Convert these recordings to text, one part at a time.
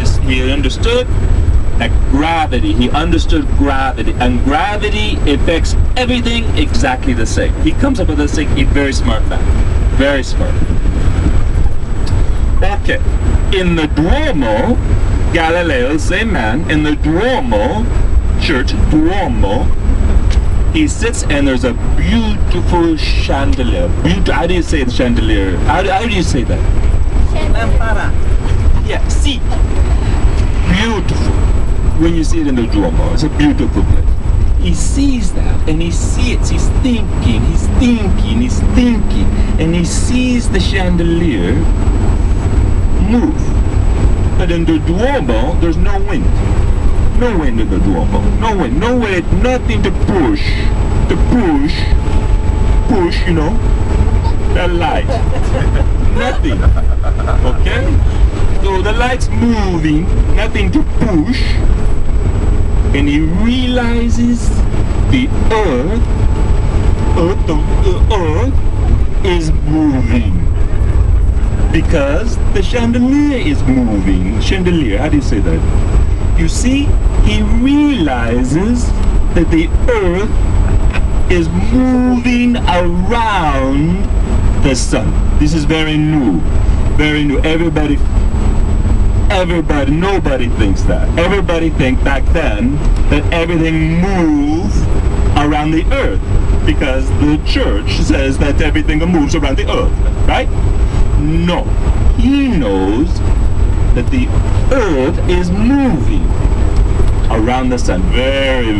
he understood that gravity. He understood gravity, and gravity affects everything exactly the same. He comes up with this thing. He's very smart man, very smart. Okay, in the Duomo, Galileo, same man, in the Duomo church, Duomo, he sits and there's a beautiful chandelier. How do you say the chandelier? How do you say that? Lampara. Yeah, see. Beautiful. When you see it in the Duomo, it's a beautiful place. He sees that and he sees, he's thinking, and he sees the chandelier move. But in the Duomo, there's no wind. No wind in the Duomo. No wind, no way, nothing to push. Push, you know, that light. Nothing. Okay? So the light's moving, nothing to push. And he realizes the earth is moving. Because the chandelier is moving. Chandelier, how do you say that? You see, he realizes that the earth is moving around the sun. This is very new. Very new. Nobody thinks that. Everybody think back then that everything moves around the earth because the church says that everything moves around the earth, right? No. He knows that the earth is moving around the sun. Very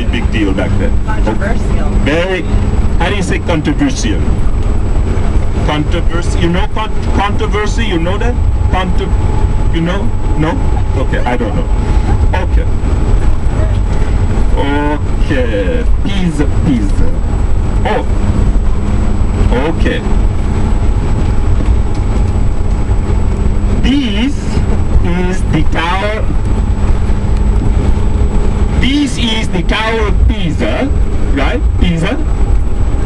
big deal back then. Controversial. How do you say controversial? Controversy, you know controversy, you know that? You know? No? Okay, I don't know. Okay. Pizza. Oh. Okay. This is the tower. This is the Tower of Pisa, right? Pisa.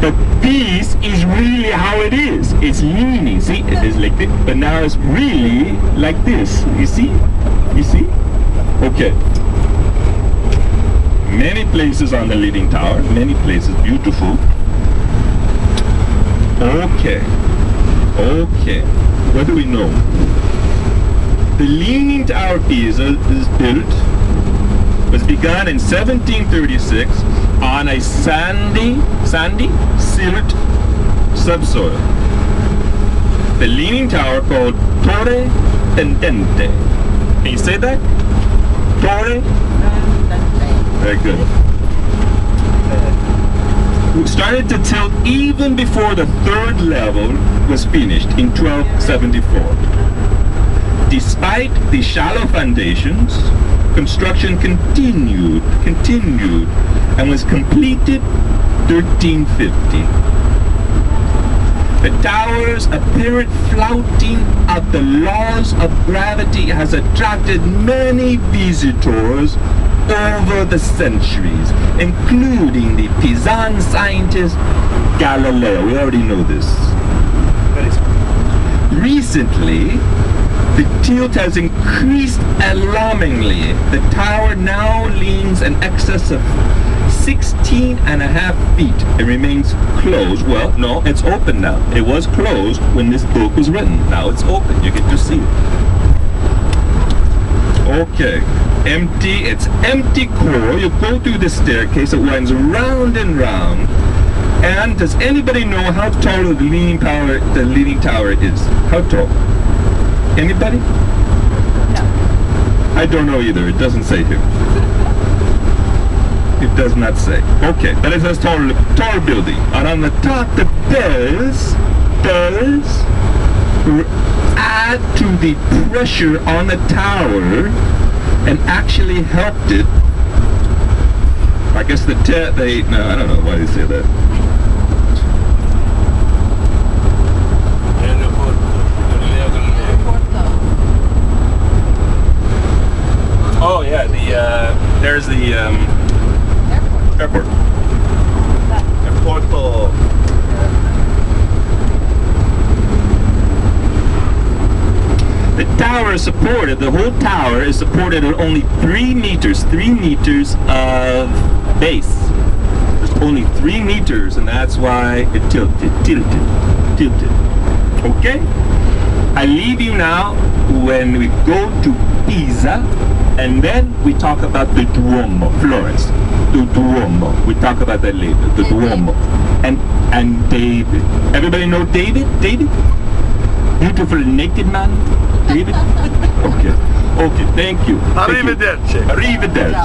But this is really how it is. It's leaning. See, it is like this, but now it's really like this. You see? Okay. Many places on the Leaning Tower. Many places beautiful. Okay. What do we know? The Leaning Tower of Pisa was begun in 1736 on a sandy silt subsoil. The Leaning Tower called Torre Pendente. Can you say that? Torre? Very good. We started to tilt even before the third level was finished in 1274. Despite the shallow foundations, construction continued and was completed 1350. The tower's apparent flouting of the laws of gravity has attracted many visitors over the centuries, including the Pisan scientist Galileo. We already know this. Recently, the tilt has increased alarmingly. The tower now leans an excess of 16.5 feet. It remains closed. Well, no, it's open now. It was closed when this book was written. Now it's open. You get to see it. Okay. Empty. It's empty core. You go through the staircase. It winds round and round. And does anybody know how tall the Leaning Tower is? How tall? Anybody? No. I don't know either. It doesn't say here. It does not say. Okay, but it says tall building. And on the top, the bells add to the pressure on the tower and actually helped it. I guess no, I don't know why they say that. Oh yeah, there's the airport. Airporto. The tower is supported, the whole tower is supported at only 3 meters of base. There's only 3 meters, and that's why it tilted. Okay? I leave you now when we go to Pisa, and then we talk about the Duomo, Florence. The Duomo. We talk about that later. The Duomo. And David. Everybody know David? David? Beautiful naked man? David? Okay. Okay, thank you. Thank you. Arrivederci. Arrivederci.